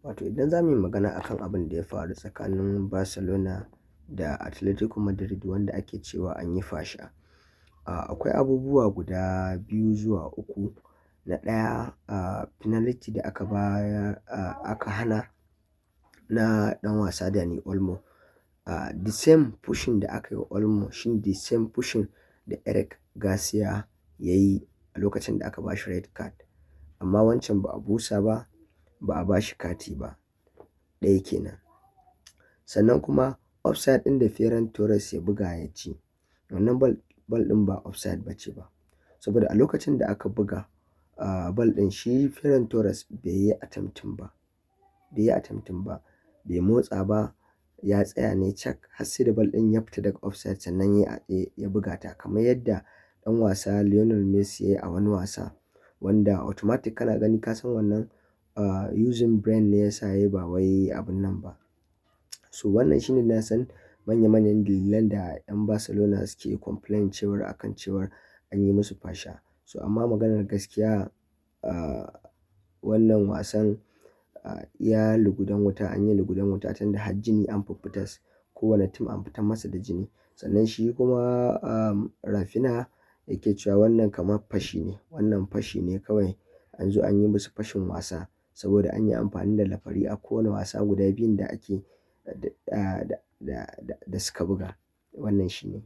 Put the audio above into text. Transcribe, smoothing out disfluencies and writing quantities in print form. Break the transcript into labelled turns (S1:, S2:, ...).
S1: Wato idan za mu yi magana akan abin da ya faru tsakanin Barcelona da Atletico Madrid wanda ake cewa an yi fasha. Akwai abubuwa guda 2 zuwa 3. Na ɗaya, penalty da aka hana na ɗan wasa Dani Olmo. The same pushing da aka yi wa Olmo shine the same pushing da Eric Garcia ya yi a lokacin da aka ba shi red card. Amma wancan ba a busa ba, ba a ba shi kati ba. Ɗaya kenan. Sannan kuma offside ɗin da Ferran Torres ya buga ya ci. Wannan ball ɗin ba offside ba ce ba. Saboda a lokacin da aka buga ball ɗin shi Ferran Torres bai yi attempting ba. Bai motsa ba, ya tsaya ne cak har sai da ball ɗin ya fita daga offside sannan ya buga ta kamar yadda ɗan wasa Lionel Messi ya yi a wani wasa wanda automatic kana gani ka san wannan using brain ne ya sa ya yi ba wai abun nan ba. So wannan shine na san manya-manyan dalilan da 'yan Barcelona suke complain cewar akan cewar an yi musu fasha. So amma maganar gaskiya wannan wasan ya lugudan wuta, an yi lugudan wuta tunda har jini an fiffitas. Kowane team an fitar masa da jini. Sannan shi kuma Raphinha yake cewa wannan kamar fashi ne. Wannan fashi ne kawai an zo an yi musu fashin wasa saboda an yi amfani da referee a kowane wasa guda biyun da suka buga. Wannan shi ne.